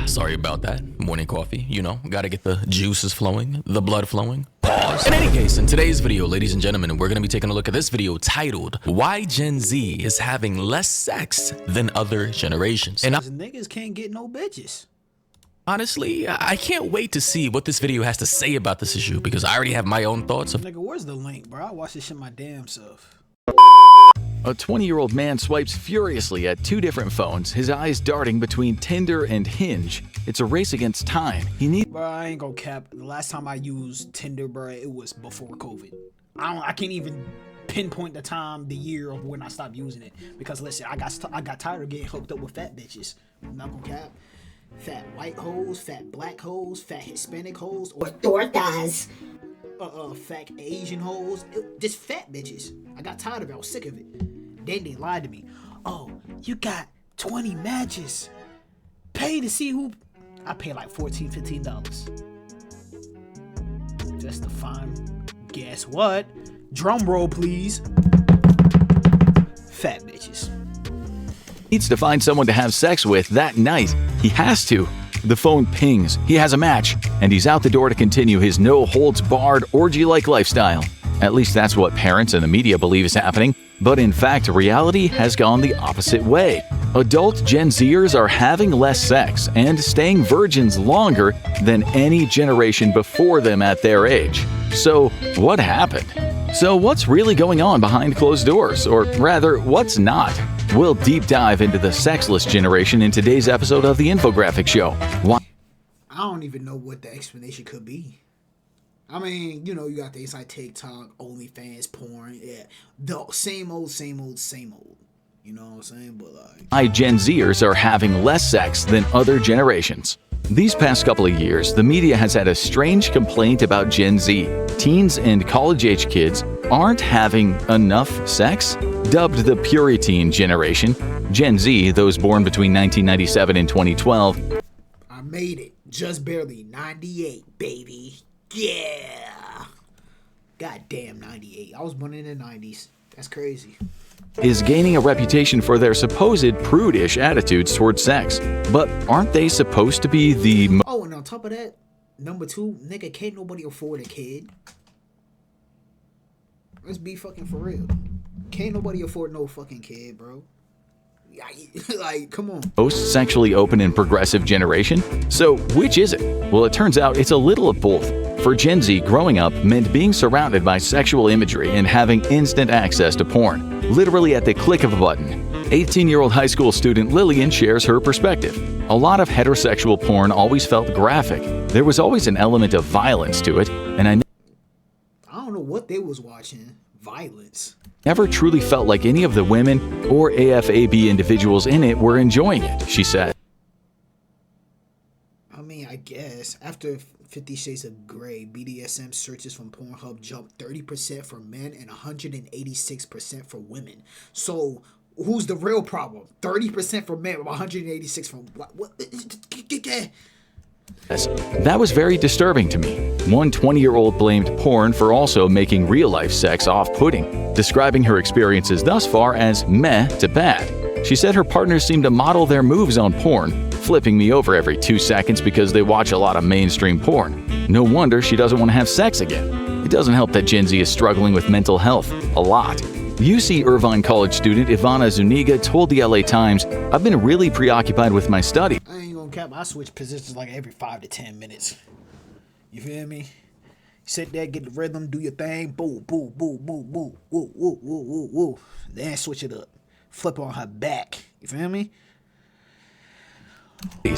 Sorry about that. Morning coffee, you know, gotta get the juices flowing, the blood flowing. Pause. In any case, in today's video, ladies and gentlemen, we're gonna be taking a look at this video titled, Why Gen Z is Having Less Sex Than Other Generations. And niggas can't get no bitches. honestly, I can't wait to see what this video has to say about this issue because I already have my own thoughts. Nigga, where's the link, bro? I watch this shit my damn self. A 20-year-old man swipes furiously at two different phones, his eyes darting between Tinder and Hinge. It's a race against time. He needs. Bro, I ain't gonna cap. The last time I used Tinder, bro, it was before COVID. I can't even pinpoint the time, the year of when I stopped using it because listen, I got tired of getting hooked up with fat bitches. I'm not gonna cap. Fat white hoes, fat black hoes, fat Hispanic hoes, or tortas. Fat Asian hoes, just fat bitches. I got tired of it. I was sick of it. Then they lied to me. Oh, you got 20 matches. Pay to see who. I paid like $14, $15. Just to find. Guess what? Drum roll, please. Fat bitches. Needs to find someone to have sex with that night. He has to. The phone pings, he has a match, and he's out the door to continue his no-holds-barred, orgy-like lifestyle. At least that's what parents and the media believe is happening, but in fact, reality has gone the opposite way. Adult Gen Zers are having less sex and staying virgins longer than any generation before them at their age. So, what happened? So what's really going on behind closed doors? Or rather, what's not? We'll deep dive into the sexless generation in today's episode of the Infographic Show. Why? I don't even know what the explanation could be. I mean, you know, you got things like TikTok, OnlyFans, porn, yeah. The same old. You know what I'm saying? But why Gen Zers are having less sex than other generations. These past couple of years, the media has had a strange complaint about Gen Z. Teens and college-age kids aren't having enough sex. Dubbed the Puriteen generation, Gen Z, those born between 1997 and 2012. I made it. Just barely. 98, baby. Yeah. Goddamn 98. I was born in the 90s. That's crazy. Is gaining a reputation for their supposed prudish attitudes towards sex. But aren't they supposed to be the... Oh, and on top of that, number two, nigga, can't nobody afford a kid. Let's be fucking for real. Can't nobody afford no fucking kid, bro. Like, come on. Most sexually open and progressive generation? So, which is it? Well, it turns out it's a little of both. For Gen Z, growing up meant being surrounded by sexual imagery and having instant access to porn, literally at the click of a button. 18-year-old high school student Lillian shares her perspective. A lot of heterosexual porn always felt graphic. There was always an element of violence to it, and I don't know what they was watching. Violence. Never truly felt like any of the women or AFAB individuals in it were enjoying it, she said. I mean, I guess. After 50 Shades of Grey, BDSM searches from Pornhub jumped 30% for men and 186% for women. So, who's the real problem? 30% for men, 186 for what? That was very disturbing to me. One 20-year-old blamed porn for also making real-life sex off-putting, describing her experiences thus far as meh to bad. She said her partners seem to model their moves on porn, flipping me over every 2 seconds because they watch a lot of mainstream porn. No wonder she doesn't want to have sex again. It doesn't help that Gen Z is struggling with mental health a lot. UC Irvine College student Ivana Zuniga told the LA Times, "I've been really preoccupied with my study. I ain't gonna cap, I switch positions like every 5 to 10 minutes. You feel me? Sit there, get the rhythm, do your thing, boo, boo, boo, boo, boo, woo, woo, woo, woo, woo. Then switch it up. Flip on her back. You feel me?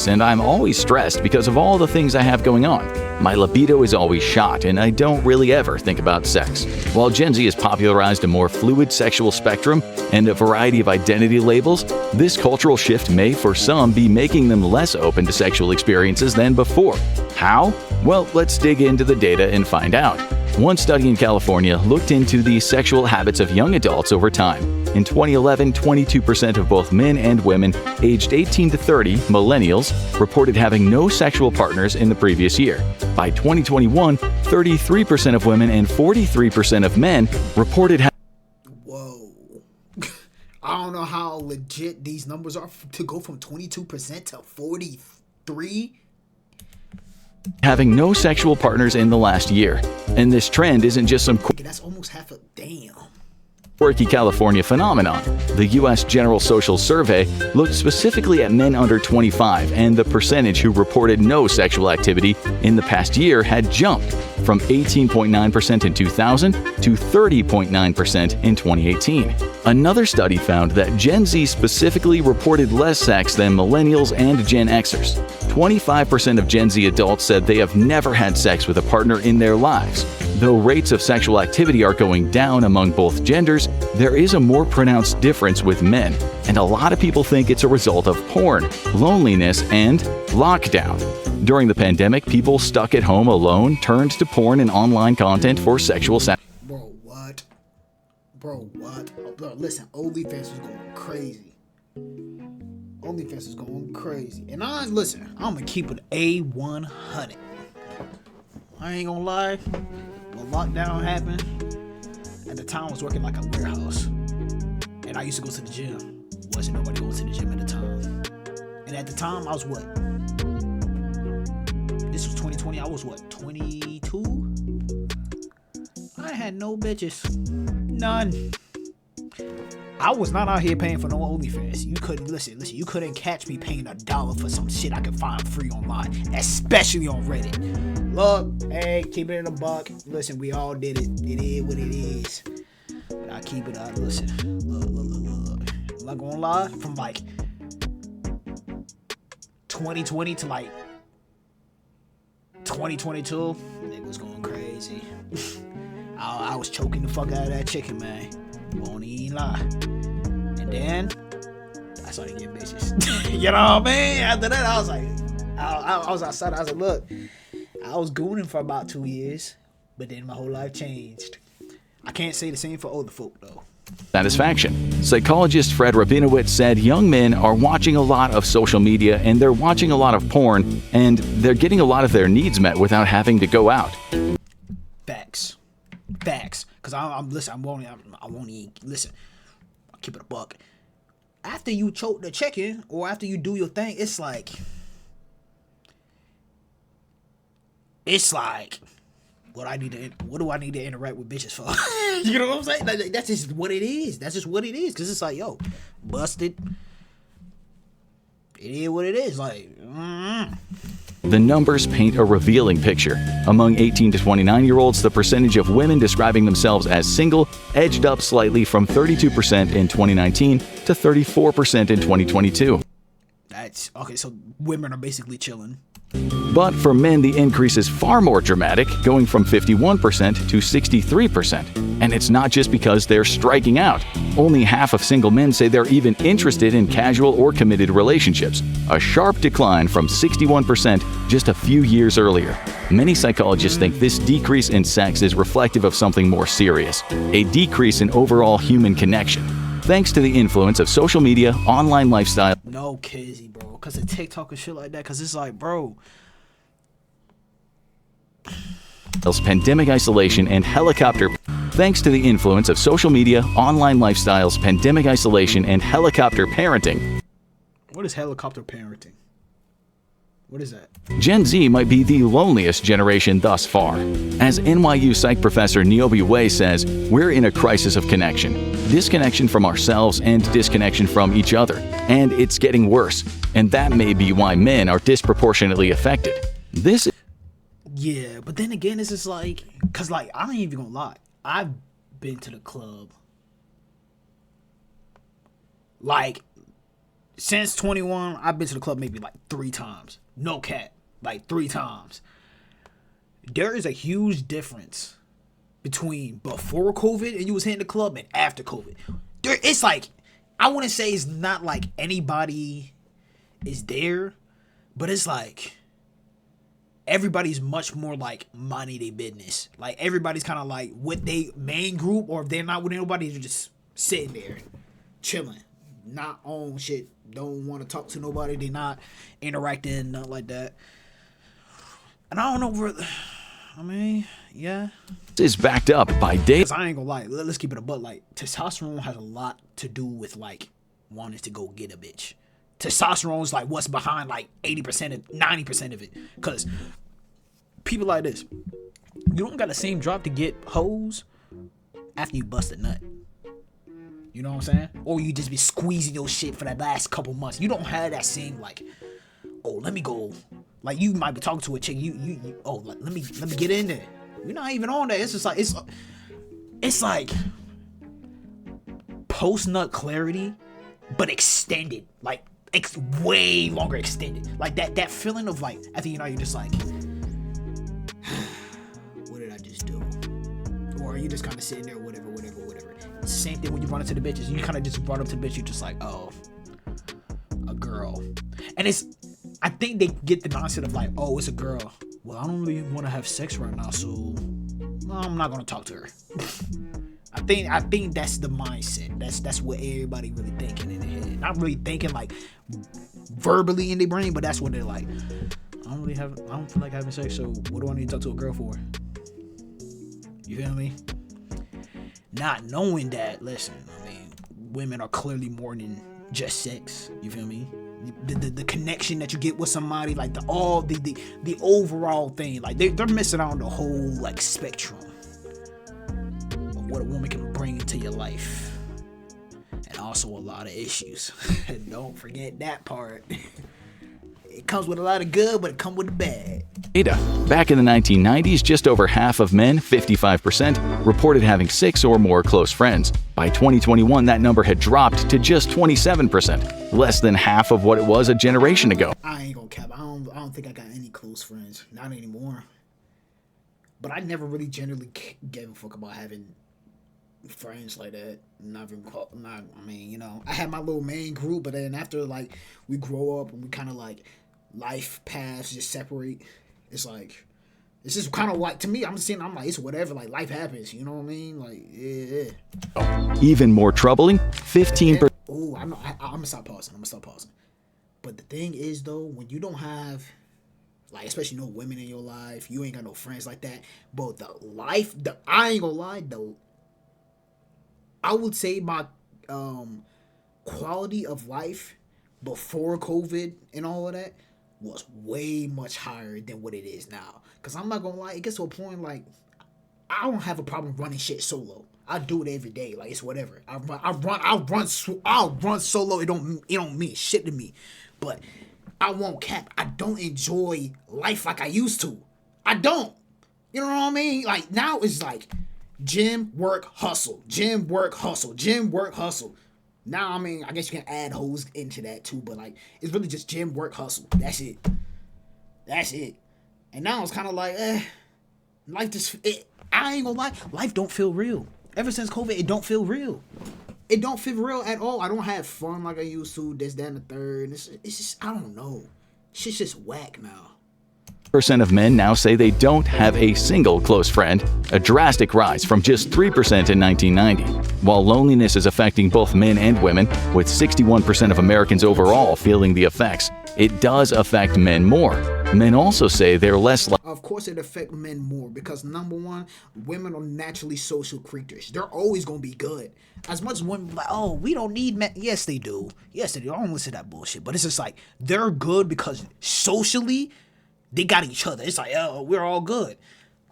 And I'm always stressed because of all the things I have going on. My libido is always shot, and I don't really ever think about sex. While Gen Z has popularized a more fluid sexual spectrum and a variety of identity labels, this cultural shift may, for some, be making them less open to sexual experiences than before. How? Well, let's dig into the data and find out. One study in California looked into the sexual habits of young adults over time. In 2011, 22% of both men and women aged 18 to 30, millennials, reported having no sexual partners in the previous year. By 2021, 33% of women and 43% of men reported Whoa. I don't know how legit these numbers are to go from 22% to 43%. 3. having no sexual partners in the last year. And this trend isn't just some That's almost half a damn. quirky California phenomenon. The U.S. General Social Survey looked specifically at men under 25, and the percentage who reported no sexual activity in the past year had jumped from 18.9% in 2000 to 30.9% in 2018. Another study found that Gen Z specifically reported less sex than millennials and Gen Xers. 25% of Gen Z adults said they have never had sex with a partner in their lives. Though rates of sexual activity are going down among both genders, there is a more pronounced difference with men, and a lot of people think it's a result of porn, loneliness, and lockdown. During the pandemic, people stuck at home alone turned to porn and online content for sexual satisfaction. Bro, what? Bro, what? Oh, bro, listen, OnlyFans was going crazy. OnlyFans is going crazy. And I'm gonna keep it A100. I ain't gonna lie. When lockdown happened, at the time I was working like a warehouse. And I used to go to the gym. Wasn't nobody going to the gym at the time. And at the time, I was what? This was 2020. I was what? 22? I had no bitches. None. I was not out here paying for no OnlyFans. You couldn't listen. You couldn't catch me paying $1 for some shit I could find free online, especially on Reddit. Look, hey, keep it in a buck. Listen, we all did it. It is what it is. But I keep it up. Listen, look. I'm not gonna lie. From like 2020 to like 2022, nigga was going crazy. I was choking the fuck out of that chicken, man. Won't even lie. And then I started getting bitches. You know what I mean? After that, I was like, I was outside. I was like, look, I was gooning for about 2 years, but then my whole life changed. I can't say the same for older folk though. Satisfaction. Psychologist Fred Rabinowitz said young men are watching a lot of social media and they're watching a lot of porn, and they're getting a lot of their needs met without having to go out. Facts. Cause I won't even listen. I'll keep it a buck. After you choke the chicken or after you do your thing, it's like what do I need to interact with bitches for? You know what I'm saying? Like, that's just what it is. Cause it's like, yo, busted. It is what it is. Like, The numbers paint a revealing picture. Among 18 to 29-year-olds, the percentage of women describing themselves as single edged up slightly from 32% in 2019 to 34% in 2022. That's okay. So women are basically chilling. But for men, the increase is far more dramatic, going from 51% to 63%. And it's not just because they're striking out. Only half of single men say they're even interested in casual or committed relationships, a sharp decline from 61% just a few years earlier. Many psychologists think this decrease in sex is reflective of something more serious, a decrease in overall human connection, thanks to the influence of social media, online lifestyle. No, Kizzy, bro. Because of TikTok and shit like that. Because it's like, bro. Pandemic isolation and helicopter. Thanks to the influence of social media, online lifestyles, pandemic isolation, and helicopter parenting. What is helicopter parenting? What is that? Gen Z might be the loneliest generation thus far. As NYU psych professor Niobe Way says, we're in a crisis of connection. Disconnection from ourselves and disconnection from each other. And it's getting worse. And that may be why men are disproportionately affected. Yeah, but then again, it's just like, cause like, I ain't even gonna lie. I've been to the club like since 21. I've been to the club maybe like 3 times. No cap, like 3 times. There is a huge difference between before COVID and you was hitting the club and after COVID. It's like, I wouldn't say it's not like anybody is there, but it's like everybody's much more like minding their business. Like everybody's kind of like with their main group, or if they're not with anybody, they're just sitting there chilling, not on shit, don't want to talk to nobody, they not interacting, nothing like that. And I don't know where, I mean, yeah. Is backed up by data. I ain't gonna lie, let's keep it a butt. Like, testosterone has a lot to do with like wanting to go get a bitch. Testosterone's like what's behind like 80% of 90% of it. Cause people like this, you don't got the same drop to get hoes after you bust a nut. You know what I'm saying? Or you just be squeezing your shit for that last couple months. You don't have that same like, oh, let me go. Like you might be talking to a chick, let me get in there. You're not even on there. It's just like it's like post nut clarity, but extended. Like it's way longer extended. Like that feeling of like after you're just like, what did I just do? Or you just kind of sitting there, whatever. Same thing when you run into the bitches. You kind of just run up to the bitch. You're just like, oh, a girl. And I think they get the mindset of like, oh, it's a girl. Well, I don't really want to have sex right now, so I'm not gonna talk to her. I think that's the mindset. That's what everybody really thinking in their head. Not really thinking like verbally in their brain, but that's what they're like. I don't feel like having sex, so what do I need to talk to a girl for? You feel me? Not knowing that, listen, I mean, women are clearly more than just sex. You feel me? The connection that you get with somebody, like the overall thing, like they're missing out on the whole like spectrum of what a woman can bring into your life, and also a lot of issues. Don't forget that part. It comes with a lot of good, but it comes with the bad. Data. Back in the 1990s, just over half of men, 55%, reported having 6 or more close friends. By 2021, that number had dropped to just 27%, less than half of what it was a generation ago. I ain't gonna cap. I don't think I got any close friends. Not anymore. But I never really generally gave a fuck about having friends like that. I mean, you know, I had my little main group, but then after like we grow up and we kind of like life paths just separate, it's like it's just kind of like, to me, I'm like, it's whatever, like life happens, you know what I mean? Like, yeah. Even more troubling, 15%. Oh, I'm gonna stop pausing. But the thing is though, when you don't have like, especially no women in your life, you ain't got no friends like that, but I ain't gonna lie, I would say my quality of life before COVID and all of that was way much higher than what it is now. Cause I'm not gonna lie, it gets to a point like I don't have a problem running shit solo. I do it every day, like it's whatever. I'll run solo. It don't mean shit to me, but I won't cap. I don't enjoy life like I used to. I don't. You know what I mean? Like now it's like gym, work, hustle. Gym, work, hustle. Gym, work, hustle. Now, I mean, I guess you can add hoes into that too, but like, it's really just gym, work, hustle. That's it. And now it's kind of like, life just, I ain't gonna lie, life don't feel real. Ever since COVID, it don't feel real. It don't feel real at all. I don't have fun like I used to, this, that, and the third. It's just, I don't know. Shit's just whack now. Percent of men now say they don't have a single close friend, a drastic rise from just 3% in 1990. While loneliness is affecting both men and women, with 61% of Americans overall feeling the effects, it does affect men more. Men also say they're less likely. Of course it affects men more because number one, women are naturally social creatures. They're always going to be good. As much as women like, oh, we don't need men. Yes, they do. I don't listen to that bullshit. But it's just like, they're good because socially, they got each other. It's like, oh, we're all good.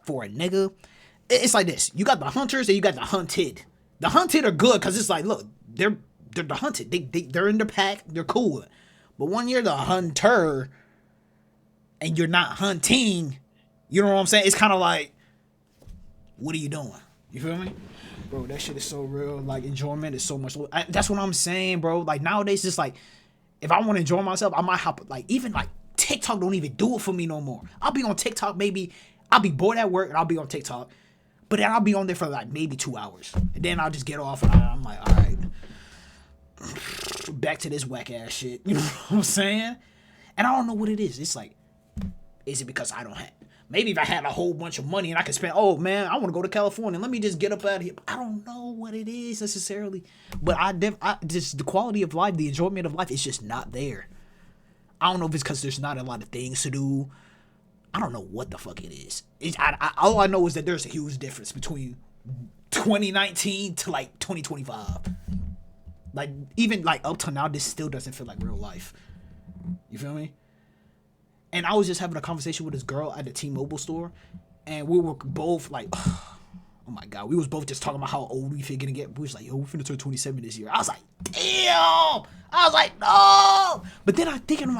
For a nigga, it's like this. You got the hunters and you got the hunted. The hunted are good because it's like, look, they're the hunted. They're in the pack. They're cool. But when you're the hunter and you're not hunting, you know what I'm saying? It's kind of like, what are you doing? You feel me? Bro, that shit is so real. Like, enjoyment is so much. That's what I'm saying, bro. Like, nowadays, it's like, if I want to enjoy myself, I might hop, like, even like, TikTok don't even do it for me no more. I'll be on TikTok, maybe I'll be bored at work and I'll be on TikTok, but then I'll be on there for like maybe 2 hours, and then I'll just get off and I'm like, all right, back to this whack ass shit. You know what I'm saying? And I don't know what it is. It's like, is it because I don't have? Maybe if I had a whole bunch of money and I could spend, oh man, I want to go to California. Let me just get up out of here. I don't know what it is necessarily, but I just the quality of life, the enjoyment of life is just not there. I don't know if it's because there's not a lot of things to do. I don't know what the fuck it is. All I know is that there's a huge difference between 2019 to like 2025. Like, even like up till now, this still doesn't feel like real life. You feel me? And I was just having a conversation with this girl at the T-Mobile store, and we were both like, oh my God, we was both just talking about how old we finna get. We was like, yo, we finna turn 27 this year. I was like, damn. I was like, no. But then I thinking,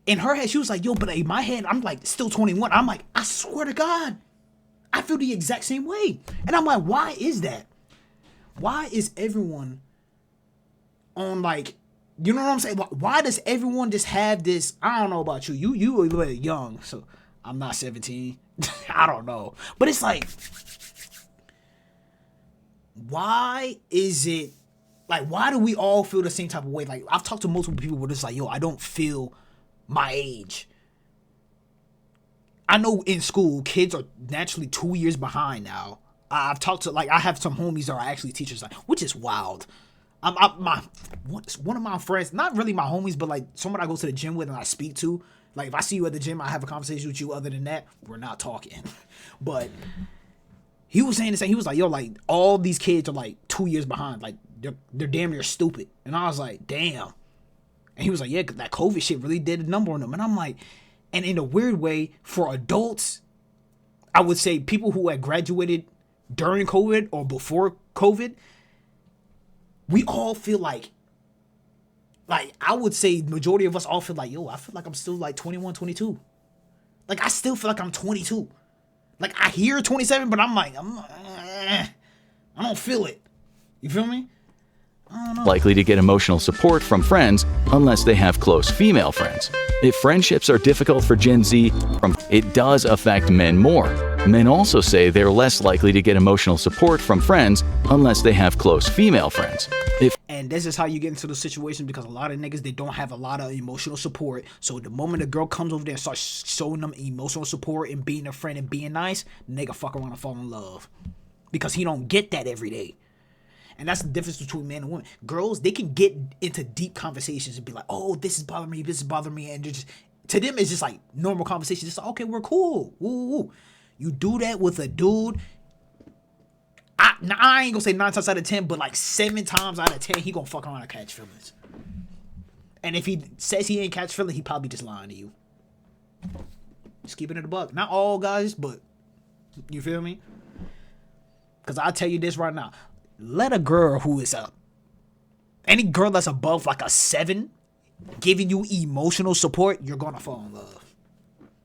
in her head, she was like, yo, but in my head, I'm like still 21. I'm like, I swear to God, I feel the exact same way. And I'm like, why is that? Why is everyone on like, you know what I'm saying? Why does everyone just have this? I don't know about you. You a little bit young, so I'm not 17. I don't know. But it's like, why is it, like, why do we all feel the same type of way? Like, I've talked to multiple people where it's like, yo, I don't feel my age. I know in school, kids are naturally 2 years behind now. I've talked to, like, I have some homies that are actually teachers, like, which is wild. One of my friends, not really my homies, but like someone I go to the gym with and I speak to. Like, if I see you at the gym, I have a conversation with you. Other than that, we're not talking. But he was saying the same. He was like, yo, like, all these kids are like 2 years behind. Like, they're damn near stupid. And I was like, damn. And he was like, yeah, that COVID shit really did a number on them. And I'm like, and in a weird way, for adults, I would say people who had graduated during COVID or before COVID, we all feel like I would say majority of us all feel like, yo, I feel like I'm still like 21, 22. Like, I still feel like I'm 22. Like, I hear 27, but I'm like, I don't feel it. You feel me? Likely to get emotional support from friends unless they have close female friends. If friendships are difficult for Gen Z, it does affect men more. Men also say they're less likely to get emotional support from friends unless they have close female friends. And this is how you get into the situation, because a lot of niggas, they don't have a lot of emotional support. So the moment a girl comes over there and starts showing them emotional support and being a friend and being nice, nigga fuck around and fall in love. Because he don't get that every day. And that's the difference between men and women. Girls, they can get into deep conversations and be like, oh, this is bothering me, this is bothering me. And just, to them, it's just like normal conversation. It's like, okay, we're cool. Woo. You do that with a dude, I ain't gonna say 9 times out of 10, but like 7 times out of 10, he gonna fuck around and catch feelings. And if he says he ain't catch feelings, he probably just lying to you. Just keeping it a buck. Not all guys, but you feel me? Because I'll tell you this right now. Let a girl who is any girl that's above like a 7 giving you emotional support, you're gonna fall in love.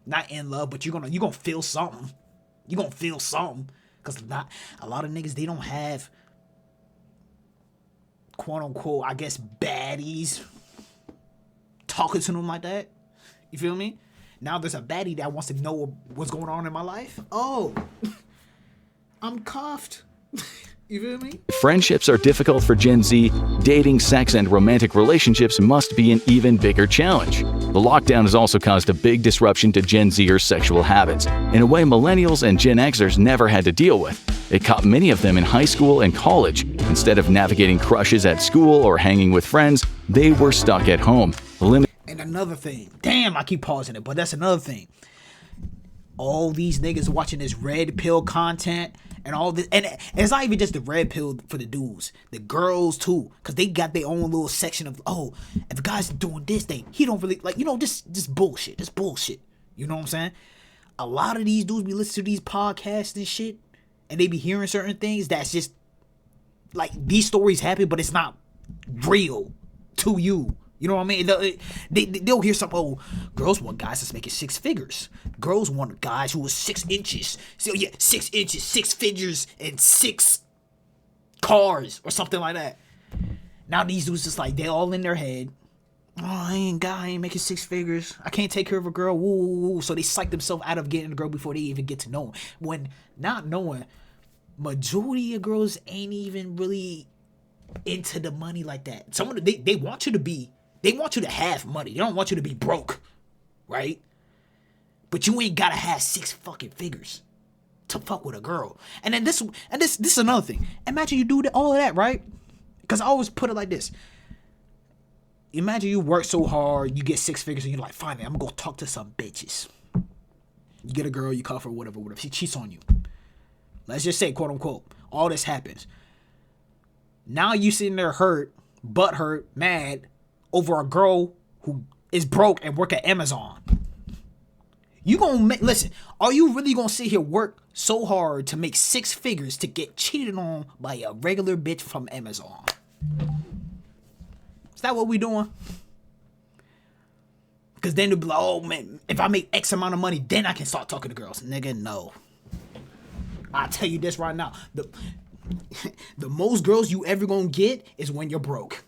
Not in love, but you're gonna feel something. You're gonna feel something. Because not a lot of niggas, they don't have, quote unquote, I guess, baddies talking to them like that. You feel me? Now there's a baddie that wants to know what's going on in my life. Oh, I'm cuffed. You feel me? Friendships are difficult for Gen Z. Dating, sex, and romantic relationships must be an even bigger challenge. The lockdown has also caused a big disruption to Gen Zers' sexual habits, in a way millennials and Gen Xers never had to deal with. It caught many of them in high school and college. Instead of navigating crushes at school or hanging with friends, they were stuck at home. And another thing, damn, I keep pausing it, but that's another thing. All these niggas watching this red pill content and all this, and it's not even just the red pill for the dudes, the girls too, because they got their own little section of, oh, if a guy's doing this thing, he don't really like, this bullshit, you know what I'm saying? A lot of these dudes be listening to these podcasts and shit, and they be hearing certain things that's just like, these stories happen, but it's not real to you. You know what I mean? They'll hear something, oh, girls want guys that's making 6 figures. Girls want guys who are 6 inches. So yeah, 6 inches, 6 figures, and 6 cars or something like that. Now these dudes just like, they all in their head. Oh, I ain't making 6 figures. I can't take care of a girl. Woo. So they psych themselves out of getting a girl before they even get to know them. When not knowing, majority of girls ain't even really into the money like that. Some of they want you to be. They want you to have money. They don't want you to be broke, right? But you ain't gotta have 6 fucking figures to fuck with a girl. And then this is another thing. Imagine you do all of that, right? Because I always put it like this. Imagine you work so hard, you get 6 figures, and you're like, fine, man, I'm gonna go talk to some bitches. You get a girl, you cuff her, whatever. She cheats on you. Let's just say, quote unquote, all this happens. Now you sitting there hurt butthurt, mad over a girl who is broke and work at Amazon. You gonna listen? Are you really gonna sit here work so hard to make 6 figures to get cheated on by a regular bitch from Amazon? Is that what we doing? Because then they'll be like, oh man, if I make X amount of money, then I can start talking to girls. Nigga, no. I'll tell you this right now. The most girls you ever gonna get is when you're broke.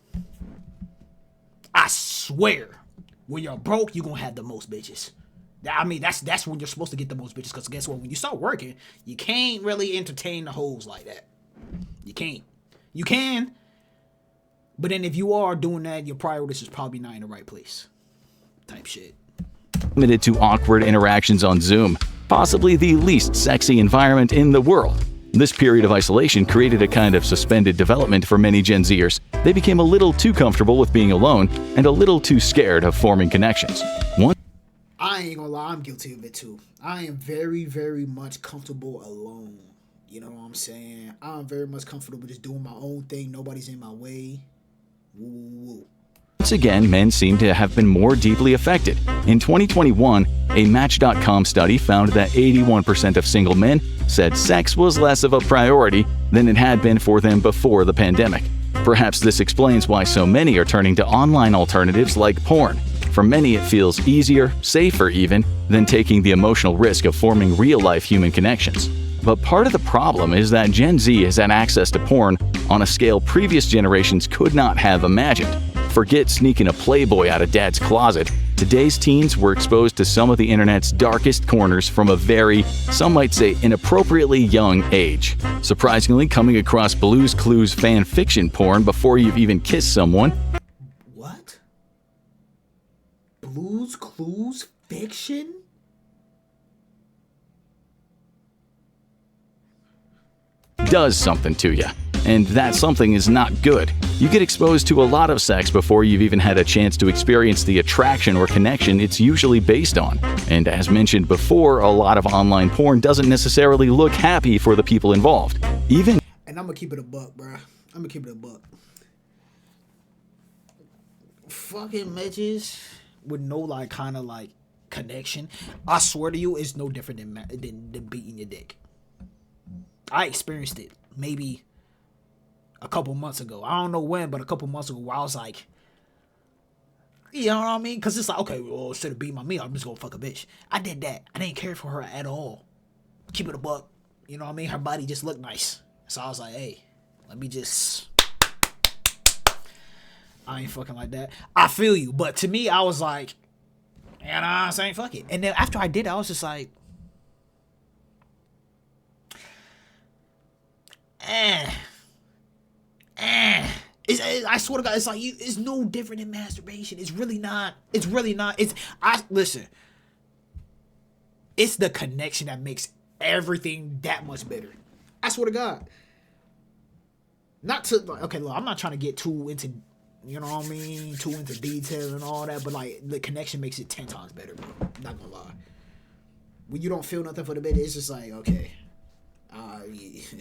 I swear. When you're broke, you're gonna have the most bitches. I mean, that's when you're supposed to get the most bitches. Because guess what? When you start working, you can't really entertain the hoes like that. You can't. You can. But then if you are doing that, your priorities is probably not in the right place. Type shit. Limited to awkward interactions on Zoom, possibly the least sexy environment in the world. This period of isolation created a kind of suspended development for many Gen Zers. They became a little too comfortable with being alone and a little too scared of forming connections. I ain't gonna lie, I'm guilty of it too. I am very, very much comfortable alone. You know what I'm saying? I'm very much comfortable just doing my own thing. Nobody's in my way. Woo, woo, woo. Once again, men seem to have been more deeply affected. In 2021, a Match.com study found that 81% of single men said sex was less of a priority than it had been for them before the pandemic. Perhaps this explains why so many are turning to online alternatives like porn. For many, it feels easier, safer even, than taking the emotional risk of forming real-life human connections. But part of the problem is that Gen Z has had access to porn on a scale previous generations could not have imagined. Forget sneaking a Playboy out of dad's closet. Today's teens were exposed to some of the internet's darkest corners from a very, some might say, inappropriately young age. Surprisingly, coming across Blue's Clues fan fiction porn before you've even kissed someone. What? Blue's Clues fiction? Does something to you. And that something is not good. You get exposed to a lot of sex before you've even had a chance to experience the attraction or connection it's usually based on. And as mentioned before, a lot of online porn doesn't necessarily look happy for the people involved. And I'm gonna keep it a buck, bruh. I'm gonna keep it a buck. Fucking bitches with no like kind of like connection. I swear to you, it's no different than beating your dick. I experienced it maybe a couple months ago. I don't know when, but a couple months ago where I was like, you know what I mean? Because it's like, okay, well, instead of beating my meat, I'm just going to fuck a bitch. I did that. I didn't care for her at all. Keep it a buck. You know what I mean? Her body just looked nice. So I was like, hey, let me just... I ain't fucking like that. I feel you. But to me, I was like, you know what I'm saying? Fuck it. And then after I did it, I was just like, I swear to God, it's like it's no different than masturbation. It's really not. It's really not. Listen. It's the connection that makes everything that much better. I swear to God. Not to okay, look, I'm not trying to get too into, you know what I mean, too into detail and all that, but like the connection makes it 10 times better, bro. I'm not gonna lie. When you don't feel nothing for the bit, it's just like okay. Yeah.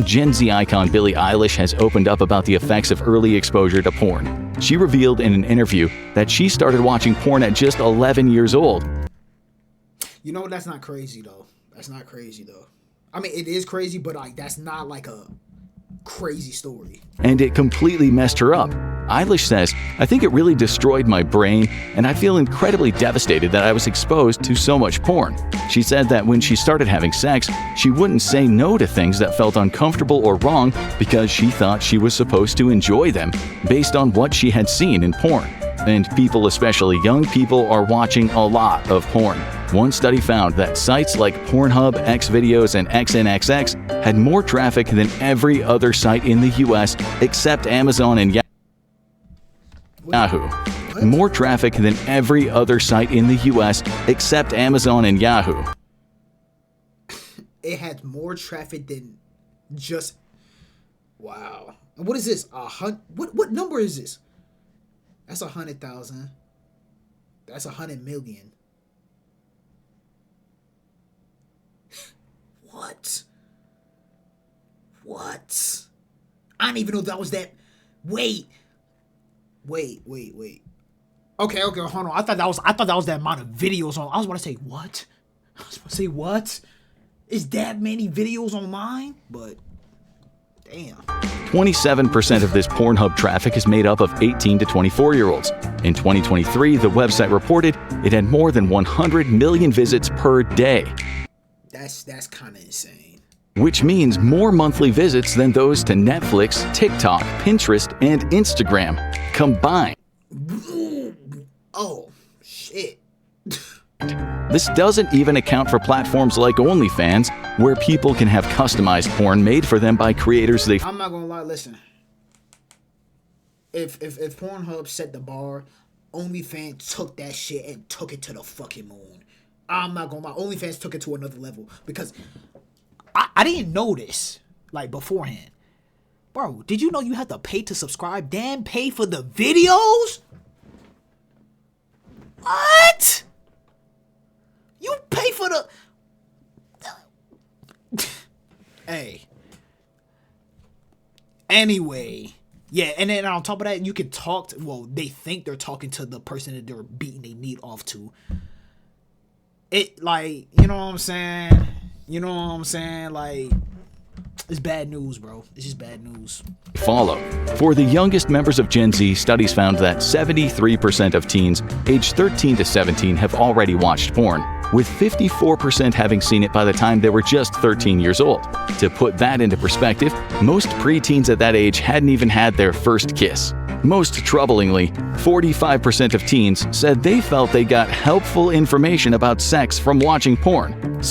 Gen Z icon Billie Eilish has opened up about the effects of early exposure to porn. She revealed in an interview that she started watching porn at just 11 years old. You know, that's not crazy, though. That's not crazy, though. I mean, it is crazy, but like that's not like a crazy story. And it completely messed her up. Eilish says, I think it really destroyed my brain, and I feel incredibly devastated that I was exposed to so much porn. She said that when she started having sex, she wouldn't say no to things that felt uncomfortable or wrong because she thought she was supposed to enjoy them based on what she had seen in porn. And people, especially young people, are watching a lot of porn. One study found that sites like Pornhub, Xvideos, and XNXX had more traffic than every other site in the US except Amazon and Yahoo. More traffic than every other site in the US except Amazon and Yahoo. It had more traffic than just... Wow. What is this? What number is this? That's 100,000. That's 100 million. What? I didn't even know that was that. Wait. Okay, hold on. I thought that was the amount of videos on. I was about to say what? Is that many videos online? But damn. 27% of this Pornhub traffic is made up of 18 to 24-year-olds. In 2023, the website reported it had more than 100 million visits per day. That's kind of insane. Which means more monthly visits than those to Netflix, TikTok, Pinterest, and Instagram combined. Oh, shit. This doesn't even account for platforms like OnlyFans, where people can have customized porn made for them by creators they... I'm not gonna lie, listen. If Pornhub set the bar, OnlyFans took that shit and took it to the fucking moon. I'm not gonna lie, OnlyFans took it to another level. Because I didn't know this, like, beforehand. Bro, did you know you have to pay to subscribe? Damn, pay for the videos? What? You pay for the... Hey. Anyway. Yeah, and then on top of that, you can talk to... Well, they think they're talking to the person that they're beating their meat off to. It, like, you know what I'm saying? Like, it's bad news, bro. It's just bad news. Follow. For the youngest members of Gen Z, studies found that 73% of teens aged 13 to 17 have already watched porn, with 54% having seen it by the time they were just 13 years old. To put that into perspective, most preteens at that age hadn't even had their first kiss. Most troublingly, 45% of teens said they felt they got helpful information about sex from watching porn.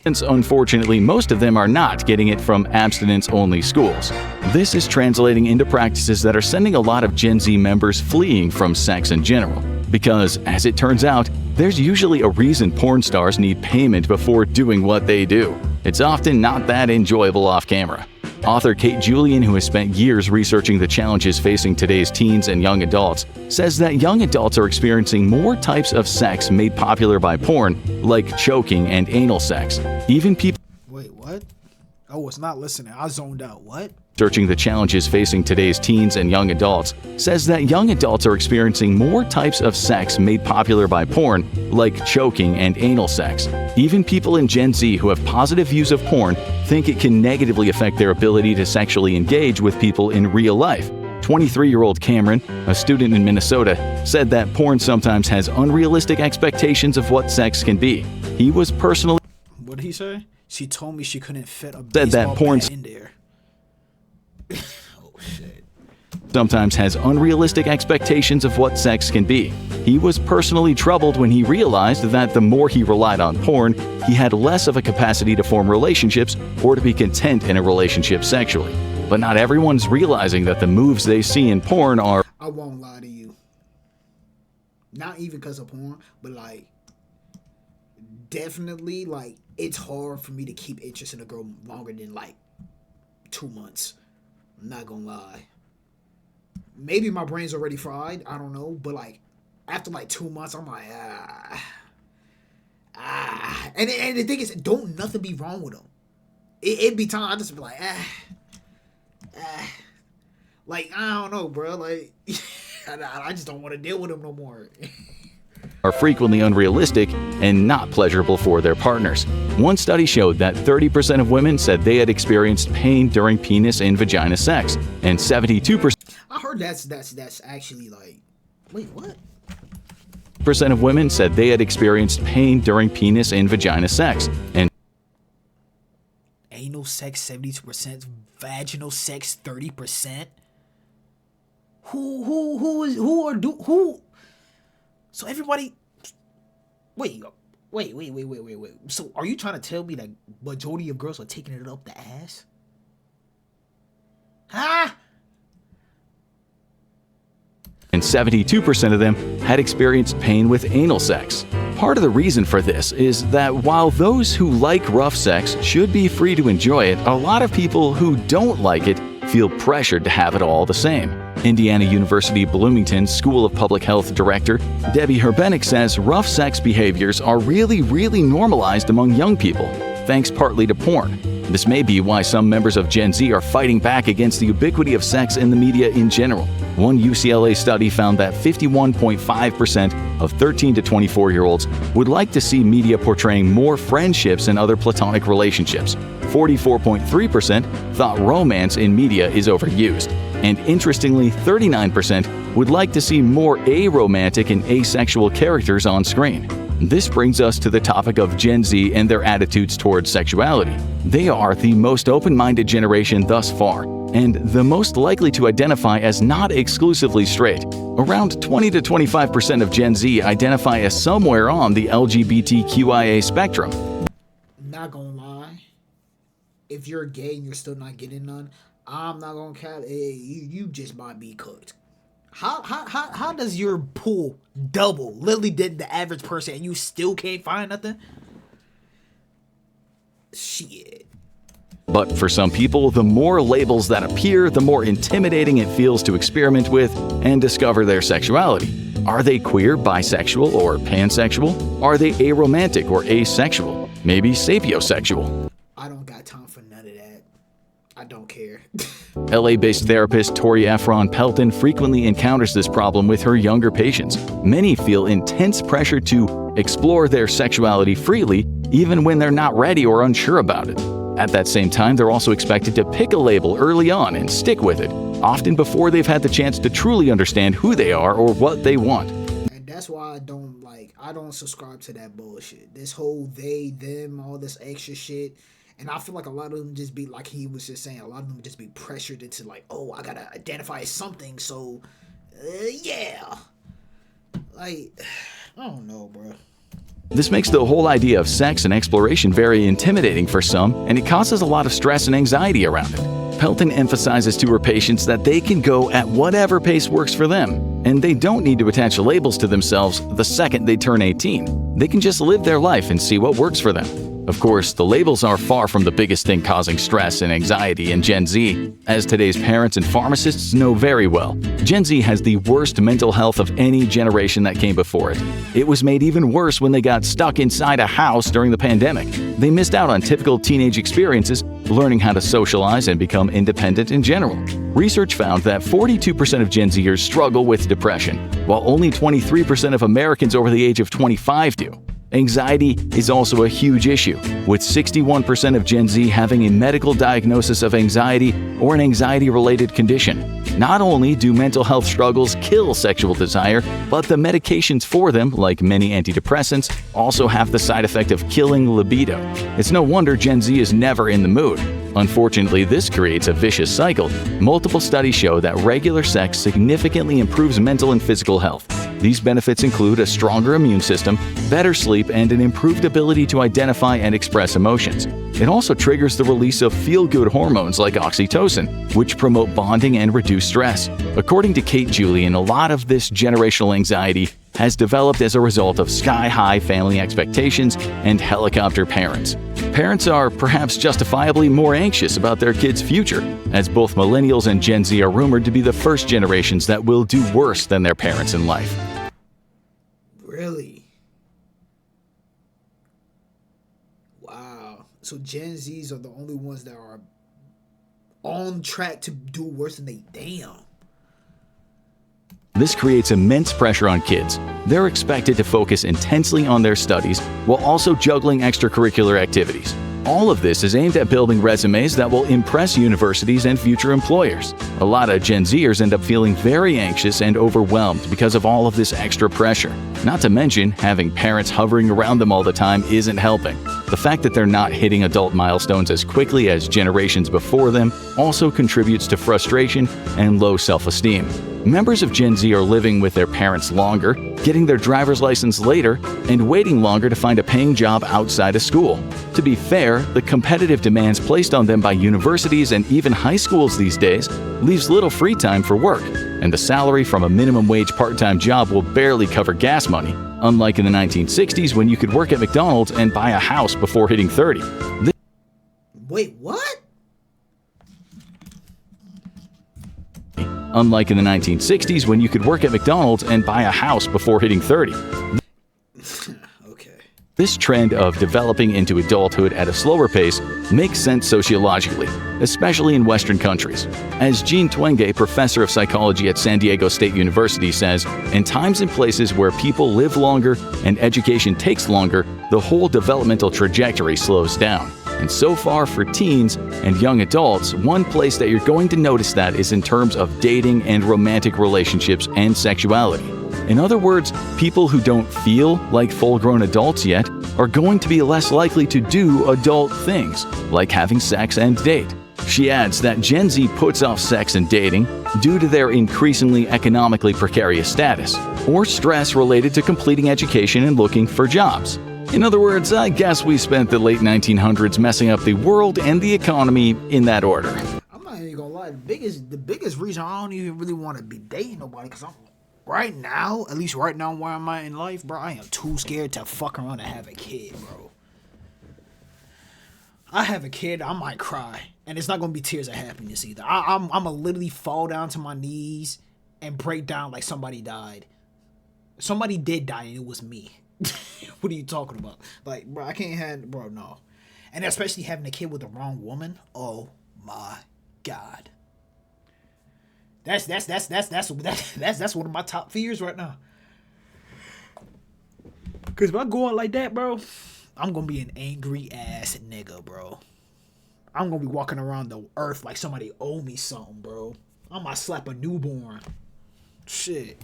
Since unfortunately most of them are not getting it from abstinence-only schools. This is translating into practices that are sending a lot of Gen Z members fleeing from sex in general. Because, as it turns out, there's usually a reason porn stars need payment before doing what they do. It's often not that enjoyable off camera. Author Kate Julian, who has spent years researching the challenges facing today's teens and young adults, says that young adults are experiencing more types of sex made popular by porn, like choking and anal sex. Even people... Wait, what? I was not listening. I zoned out. What? Researching the challenges facing today's teens and young adults, says that young adults are experiencing more types of sex made popular by porn, like choking and anal sex. Even people in Gen Z who have positive views of porn think it can negatively affect their ability to sexually engage with people in real life. 23-year-old Cameron, a student in Minnesota, said that porn sometimes has unrealistic expectations of what sex can be. He was personally... What did he say? She told me she couldn't fit a said that baseball porn bat in there. Oh, shit. Sometimes has unrealistic expectations of what sex can be. He was personally troubled when he realized that the more he relied on porn, he had less of a capacity to form relationships or to be content in a relationship sexually. But not everyone's realizing that the moves they see in porn are... I won't lie to you. Not even because of porn, but like, definitely, like, it's hard for me to keep interest in a girl longer than like 2 months. I'm not gonna lie. Maybe my brain's already fried. I don't know. But like after like 2 months, I'm like, And the thing is, don't nothing be wrong with them. It'd be time I just be like, Like, I don't know, bro. Like, I just don't want to deal with them no more. are frequently unrealistic and not pleasurable for their partners. One study showed that 30% of women said they had experienced pain during penis and vagina sex, and 72% I heard that's actually like, wait, what? % of women said they had experienced pain during penis and vagina sex, and Anal sex 72%, vaginal sex 30%. Who? So everybody, wait. So are you trying to tell me that majority of girls are taking it up the ass? Huh? and 72% of them had experienced pain with anal sex. Part of the reason for this is that while those who like rough sex should be free to enjoy it, a lot of people who don't like it feel pressured to have it all the same. Indiana University Bloomington School of Public Health Director Debbie Herbenick says rough sex behaviors are really normalized among young people, thanks partly to porn. This may be why some members of Gen Z are fighting back against the ubiquity of sex in the media in general. One UCLA study found that 51.5% of 13 to 24-year-olds would like to see media portraying more friendships and other platonic relationships. 44.3% thought romance in media is overused. And interestingly, 39% would like to see more aromantic and asexual characters on screen. This brings us to the topic of Gen Z and their attitudes towards sexuality. They are the most open-minded generation thus far, and the most likely to identify as not exclusively straight. Around 20 to 25% of Gen Z identify as somewhere on the LGBTQIA spectrum. Not gonna lie, if you're gay and you're still not getting none, I'm not gonna cap. You just might be cooked. How does your pool double? Literally did the average person and you still can't find nothing? Shit. But for some people, the more labels that appear, the more intimidating it feels to experiment with and discover their sexuality. Are they queer, bisexual, or pansexual? Are they aromantic or asexual? Maybe sapiosexual? I don't got time for none of that. I don't care. LA-based therapist Tori Efron Pelton frequently encounters this problem with her younger patients. Many feel intense pressure to explore their sexuality freely, even when they're not ready or unsure about it. At that same time, they're also expected to pick a label early on and stick with it, often before they've had the chance to truly understand who they are or what they want. And that's why I don't subscribe to that bullshit. This whole they, them, all this extra shit. And I feel like a lot of them just be, like he was just saying, a lot of them just be pressured into like, oh, I gotta identify as something, so, yeah. Like, I don't know, bro. This makes the whole idea of sex and exploration very intimidating for some, and it causes a lot of stress and anxiety around it. Pelton emphasizes to her patients that they can go at whatever pace works for them, and they don't need to attach labels to themselves the second they turn 18. They can just live their life and see what works for them. Of course, the labels are far from the biggest thing causing stress and anxiety in Gen Z. As today's parents and pharmacists know very well, Gen Z has the worst mental health of any generation that came before it. It was made even worse when they got stuck inside a house during the pandemic. They missed out on typical teenage experiences, learning how to socialize and become independent in general. Research found that 42% of Gen Zers struggle with depression, while only 23% of Americans over the age of 25 do. Anxiety is also a huge issue, with 61% of Gen Z having a medical diagnosis of anxiety or an anxiety-related condition. Not only do mental health struggles kill sexual desire, but the medications for them, like many antidepressants, also have the side effect of killing libido. It's no wonder Gen Z is never in the mood. Unfortunately, this creates a vicious cycle. Multiple studies show that regular sex significantly improves mental and physical health. These benefits include a stronger immune system, better sleep, and an improved ability to identify and express emotions. It also triggers the release of feel-good hormones like oxytocin, which promote bonding and reduce stress. According to Kate Julian, a lot of this generational anxiety has developed as a result of sky-high family expectations and helicopter parents. Parents are perhaps justifiably more anxious about their kids' future, as both millennials and Gen Z are rumored to be the first generations that will do worse than their parents in life. Really? Wow. So Gen Zs are the only ones that are on track to do worse than they damn. This creates immense pressure on kids. They're expected to focus intensely on their studies while also juggling extracurricular activities. All of this is aimed at building resumes that will impress universities and future employers. A lot of Gen Zers end up feeling very anxious and overwhelmed because of all of this extra pressure. Not to mention, having parents hovering around them all the time isn't helping. The fact that they're not hitting adult milestones as quickly as generations before them also contributes to frustration and low self-esteem. Members of Gen Z are living with their parents longer, getting their driver's license later, and waiting longer to find a paying job outside of school. To be fair, the competitive demands placed on them by universities and even high schools these days leaves little free time for work, and the salary from a minimum wage part-time job will barely cover gas money, unlike in the 1960s when you could work at McDonald's and buy a house before hitting 30. Wait, what? Unlike in the 1960s when you could work at McDonald's and buy a house before hitting 30. Okay. This trend of developing into adulthood at a slower pace makes sense sociologically, especially in Western countries. As Jean Twenge, professor of psychology at San Diego State University, says, in times and places where people live longer and education takes longer, the whole developmental trajectory slows down. And so far for teens and young adults, one place that you're going to notice that is in terms of dating and romantic relationships and sexuality. In other words, people who don't feel like full-grown adults yet are going to be less likely to do adult things, like having sex and date. She adds that Gen Z puts off sex and dating due to their increasingly economically precarious status, or stress related to completing education and looking for jobs. In other words, I guess we spent the late 1900s messing up the world and the economy in that order. I'm not even gonna lie. The biggest reason I don't even really want to be dating nobody, because I'm right now, at least right now where I'm at in life, bro, I am too scared to fuck around and have a kid, bro. I have a kid, I might cry, and it's not gonna be tears of happiness either. I'm gonna literally fall down to my knees and break down like somebody died. Somebody did die, and it was me. What are you talking about? Like, bro, I can't have, bro, no. And especially having a kid with the wrong woman. Oh my God. That's one of my top fears right now. Cause if I go out like that, bro, I'm gonna be an angry ass nigga, bro. I'm gonna be walking around the earth like somebody owe me something, bro. I might slap a newborn. Shit.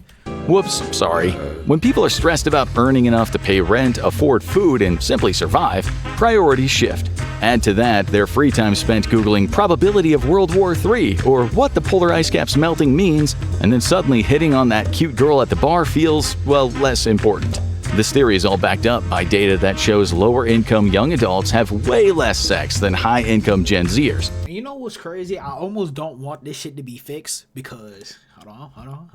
Whoops, sorry. When people are stressed about earning enough to pay rent, afford food, and simply survive, priorities shift. Add to that their free time spent Googling probability of World War III or what the polar ice caps melting means, and then suddenly hitting on that cute girl at the bar feels, well, less important. This theory is all backed up by data that shows lower-income young adults have way less sex than high-income Gen Zers. And you know what's crazy? I almost don't want this shit to be fixed because... Hold on.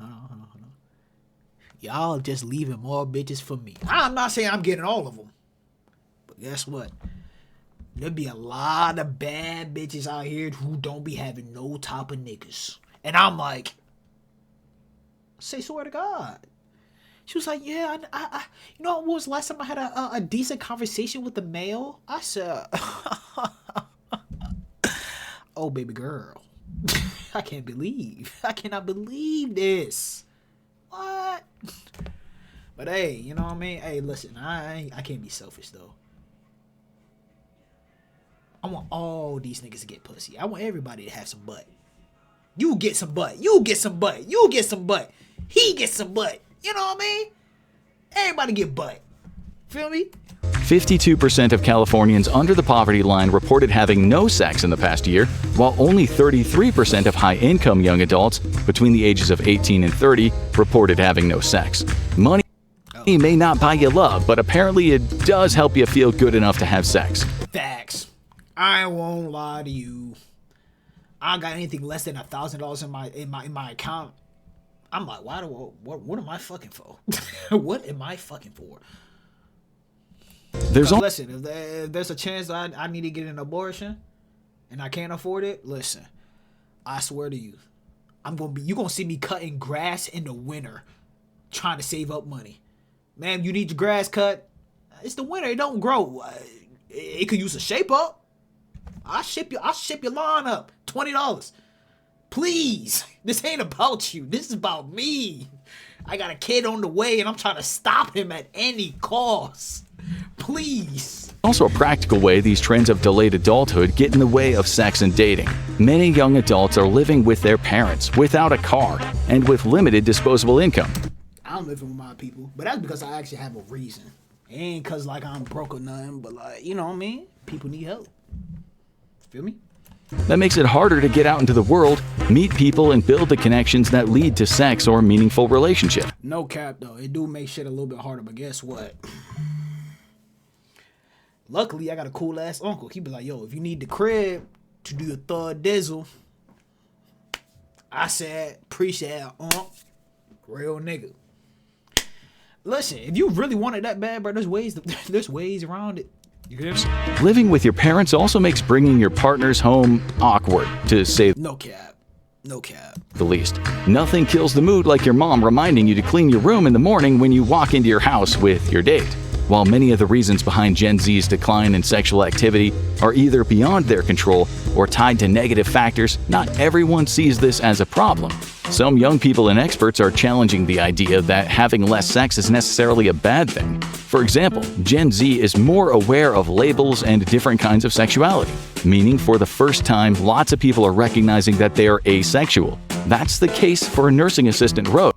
Y'all just leaving more bitches for me. I'm not saying I'm getting all of them. But guess what? There be a lot of bad bitches out here who don't be having no type of niggas. And I'm like... Say swear to God. She was like, yeah, I you know what was the last time I had a decent conversation with a male? I said, oh, baby girl. I cannot believe this. What? But hey, you know what I mean? Hey, listen, I can't be selfish though. I want all these niggas to get pussy. I want everybody to have some butt. You get some butt. You get some butt. You get some butt. He gets some butt. You know what I mean? Everybody get butt. Feel me? 52% of Californians under the poverty line reported having no sex in the past year, while only 33% of high-income young adults between the ages of 18 and 30 reported having no sex. Money may not buy you love, but apparently it does help you feel good enough to have sex. Facts. I won't lie to you. I don't got anything less than $1,000 in my account. I'm like, what am I fucking for? What am I fucking for? Listen, if there's a chance that I need to get an abortion and I can't afford it, listen, I swear to you, you're gonna see me cutting grass in the winter, trying to save up money. Ma'am, you need your grass cut. It's the winter, it don't grow. It could use a shape up. I'll ship your lawn up. $20. Please. This ain't about you. This is about me. I got a kid on the way and I'm trying to stop him at any cost. Please. Also a practical way these trends of delayed adulthood get in the way of sex and dating. Many young adults are living with their parents, without a car, and with limited disposable income. I'm living with my people, but that's because I actually have a reason. It ain't because like I'm broke or nothing, but like, you know what I mean? People need help. Feel me? That makes it harder to get out into the world, meet people, and build the connections that lead to sex or meaningful relationship. No cap though, it do make shit a little bit harder, but guess what? Luckily, I got a cool ass uncle. He be like, yo, if you need the crib to do your thug dizzle, I said, appreciate it, real nigga. Listen, if you really want it that bad, bro, there's ways around it. You get me? Living with your parents also makes bringing your partners home awkward, to say no cap. The least. Nothing kills the mood like your mom reminding you to clean your room in the morning when you walk into your house with your date. While many of the reasons behind Gen Z's decline in sexual activity are either beyond their control or tied to negative factors, not everyone sees this as a problem. Some young people and experts are challenging the idea that having less sex is necessarily a bad thing. For example, Gen Z is more aware of labels and different kinds of sexuality, meaning for the first time, lots of people are recognizing that they are asexual. That's the case for a nursing assistant Rose,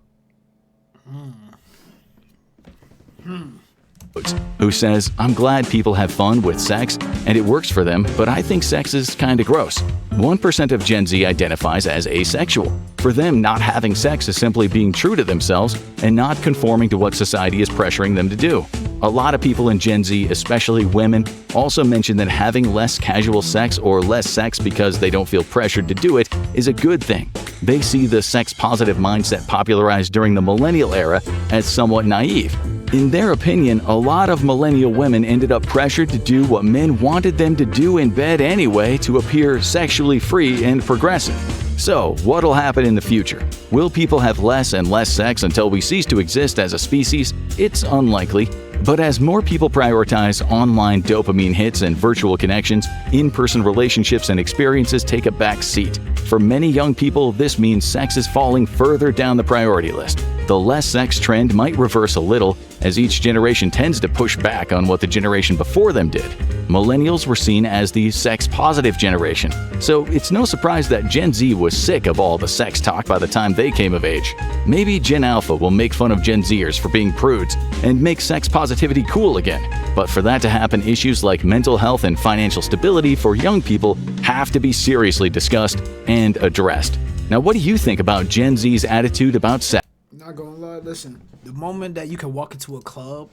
who says, "I'm glad people have fun with sex and it works for them, but I think sex is kinda gross." 1% of Gen Z identifies as asexual. For them, not having sex is simply being true to themselves and not conforming to what society is pressuring them to do. A lot of people in Gen Z, especially women, also mention that having less casual sex or less sex because they don't feel pressured to do it is a good thing. They see the sex-positive mindset popularized during the millennial era as somewhat naive. In their opinion, a lot of millennial women ended up pressured to do what men wanted them to do in bed anyway to appear sexually free and progressive. So, what'll happen in the future? Will people have less and less sex until we cease to exist as a species? It's unlikely. But as more people prioritize online dopamine hits and virtual connections, in-person relationships and experiences take a back seat. For many young people, this means sex is falling further down the priority list. The less sex trend might reverse a little, as each generation tends to push back on what the generation before them did. Millennials were seen as the sex-positive generation, so it's no surprise that Gen Z was sick of all the sex talk by the time they came of age. Maybe Gen Alpha will make fun of Gen Zers for being prudes and make sex positivity cool again. But for that to happen, issues like mental health and financial stability for young people have to be seriously discussed and addressed. Now, what do you think about Gen Z's attitude about sex? Not gonna lie, listen. The moment that you can walk into a club,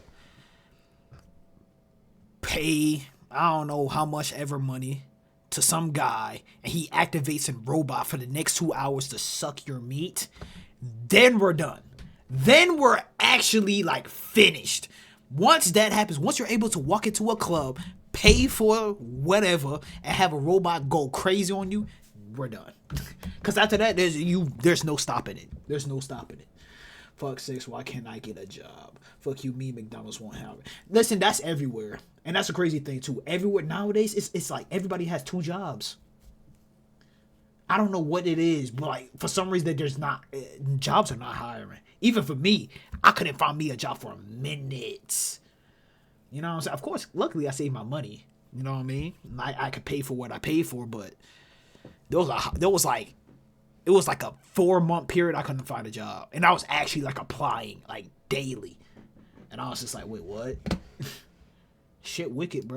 pay I don't know how much ever money to some guy, and he activates a robot for the next 2 hours to suck your meat, then we're done. Then we're actually like finished. Once that happens, once you're able to walk into a club, pay for whatever, and have a robot go crazy on you, we're done. Because after that, there's no stopping it. There's no stopping it. Fuck sex, why can't I get a job? Fuck you, me, McDonald's won't have it. Listen, that's everywhere. And that's a crazy thing, too. Everywhere nowadays, it's like everybody has 2 jobs. I don't know what it is, but like for some reason, there's not, jobs are not hiring. Even for me, I couldn't find me a job for a minute. You know what I'm saying? Of course, luckily I saved my money. You know what I mean? I could pay for what I paid for, but it was like a 4-month period I couldn't find a job. And I was actually like applying like daily. And I was just like, wait, what? Shit wicked, bro.